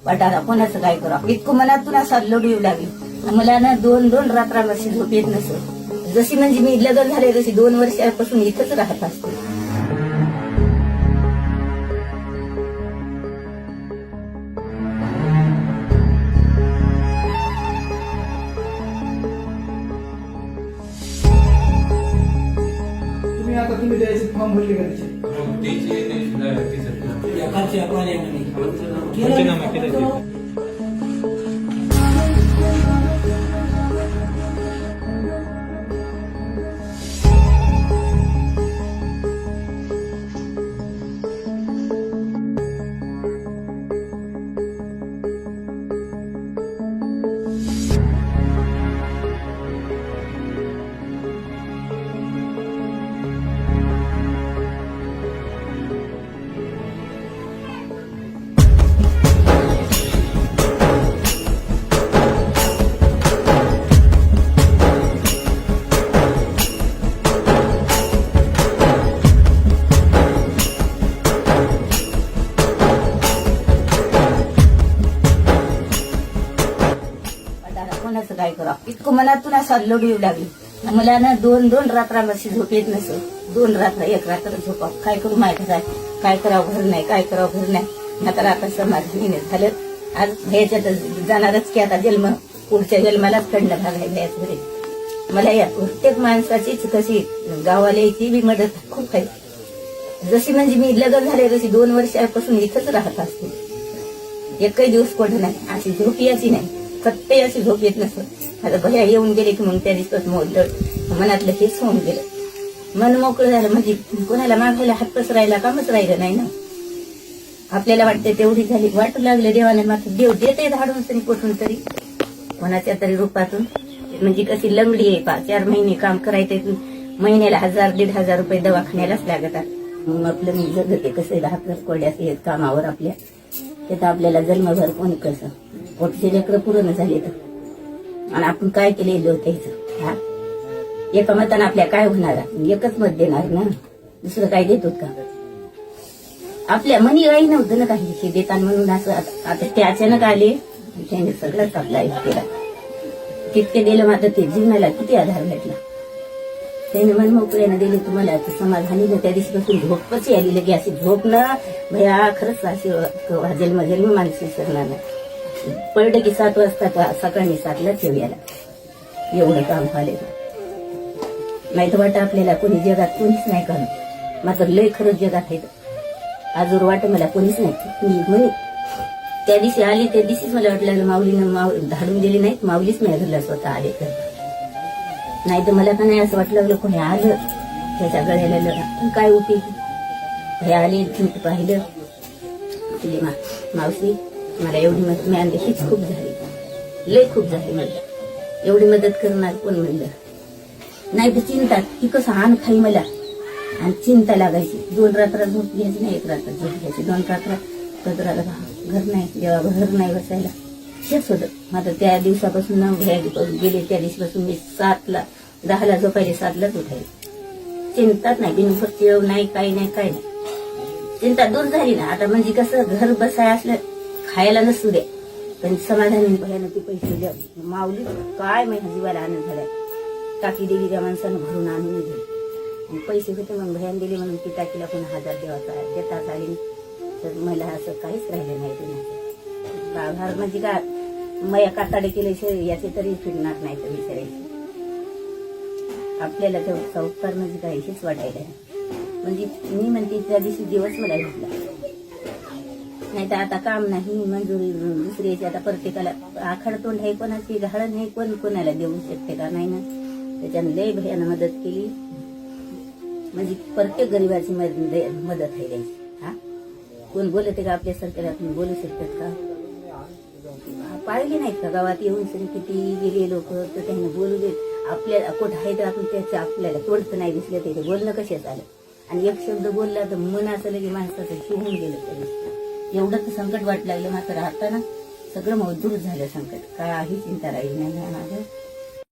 वाटायला कोणाचं काय करा इतकं मनातून असा लोड येऊ लागली. मला ना 2-2 रात्रांची झोप येत नसत. जशी म्हणजे मी लग्न झाले तशी 2 वर्षापासून इथंच राहत असते. आता तुम्ही द्यायचे फॉर्म भरले का त्याचे? कोणाचं काय करा इतकं मनातून असा लोड येऊ लागली. मला ना 2-2 रात्रांची झोप येत नसत. 2 रात्र 1 रात्र झोपा काय करू माहिती काय करावं घर नाही, काय करावं घर नाही. आता आता समाधानी झालं. आज ह्याच्यात जाणारच की आता जन्म पुढच्या जन्मालाच कडनं घालायला याच घरी. मला या प्रत्येक माणसाचीच कशी गावाला बी मदत खूप आहे. जशी म्हणजे मी लग्न झाले तशी 2 वर्षापासून इथंच राहत असते. एकही दिवस कोण नाही अशी झोप याची नाही. कत्ते अशी झोप येत नसत. आता भया येऊन गेले की मग त्या दिवसात मोडलं मनातलं हेच होऊन गेलं. मन मोकळं झालं म्हणजे कोणाला मागायला हात पसरायला कामच राहिलं नाही ना. आपल्याला वाटते तेवढी झाली वाटू लागले देवाने मात्र देव देते धाडून तरी कुठून तरी कोणाच्या तरी रूपातून. म्हणजे कशी लंगडी आहे 4 महिने काम करायचे महिन्याला 1000-1500 रुपये दवाखान्यालाच लागतात. मग आपलं मी जगते कसं 10 कोड्यास येत कामावर आपल्या त्यात आपल्याला जन्मभर कोणी कसं पोटचे लेकरं पूर्ण झाले तर आणि आपण काय केलेलं होतं हा एका मतानं आपल्या काय होणार एकच मत देणार ना दुसरं काय देतो का. आपल्या मनी काही नव्हतं ना काही देताना म्हणून असं आता ते अचानक आले त्याने सगळंच आपला केला. तितके दिलं मात्र ते जीवनाला किती आधार भेटला. त्याने मन मोकळ्यानं दिले तुम्हाला समाधानी त्या दिवशीपासून झोपच आली लगे अशी झोप ना भया खरंच अशी जन्म माणूस विसरणार नाही. पडलं की 7 वाजता सकाळी 7लाच येऊयाला एवढं काम झाले. नाही तर वाटतं आपल्याला कोणी जगात कोणीच नाही का मात्र लय खरंच जगात आहे. आजवर वाटत मला कोणीच नाही. मी म्हणे त्या दिवशी आली त्या दिवशीच मला वाटलं माऊलीनं धाडून दिली नाही माऊलीच नाही घरला स्वतः आले तर. नाही तर मला का नाही असं वाटलं लागलं कोणी आलं त्याच्या गळ्याला काय होती हे आले पाहिलं तुझी मावशी मला एवढी मदत मिळाली हीच खूप झाली लय खूप झाली. मला एवढी मदत करणार कोण म्हणलं नाही तर चिंता ती कसं आण खाई मला आणि चिंता लागायची. 2 रात्र झोप घ्यायची नाही 1 रात्र झोप घ्यायची 2 रात्र कचराला घर नाही जेव्हा घर नाही बसायला हेच होतं. मात्र त्या दिवसापासून गेले त्या दिवसापासून मी 10ला झोपायचे 7लाच उठायचे. चिंताच नाही बिनफट जेव नाही काही नाही काय नाही. चिंता दूर झाली ना आता म्हणजे कसं घर बसाय असलं खायला नसू दे पण समाधानी भयानं ते पैसे द्या माऊली काय महिना जीवाला आनंद झालाय. टाकी दिली त्या माणसानं भरून आणून दिली पैसे होते मग भयान दिले म्हणून ती टाकीला पुन्हा 1000 देतात आले तर मला असं काहीच राहिलं नाही. तुम्ही आभार म्हणजे का मया काताडे केले याचे तरी फिरणार नाही तर विचारायचे. आपल्याला तेवढा उपकार म्हणजे काय हेच वाटायला म्हणजे मी म्हणते त्या दिवशी दिवस मला घेतला नाही तर आता काम नाही मंजुरी दुसऱ्याची आता प्रत्येकाला आखाड तोंड आहे कोणाची घाळण नाही कोण कोणाला देऊ शकते का नाही ना. त्याच्यानं लय भयानं मदत केली म्हणजे प्रत्येक गरीबाची मदत आहे द्यायची. हा कोण बोलते का आपल्यासारख्याला तुम्ही बोलू शकतात का. पाळले नाहीत का गावात येऊन सरी किती गेले लोक तर त्यांना बोलू देत आपल्याला कुठं आहे तर आपण त्याचं आपल्याला तोडतं नाही दिसलं ते बोलणं कशाच आलं आणि एक शब्द बोलला तर मन असं लगे माणसाचं शिवून गेलं तरी एवढं तर संकट वाट लागलं मात्र आता ना सगळं मग दूर झालं संकट काही चिंता राहिली नाही माझं.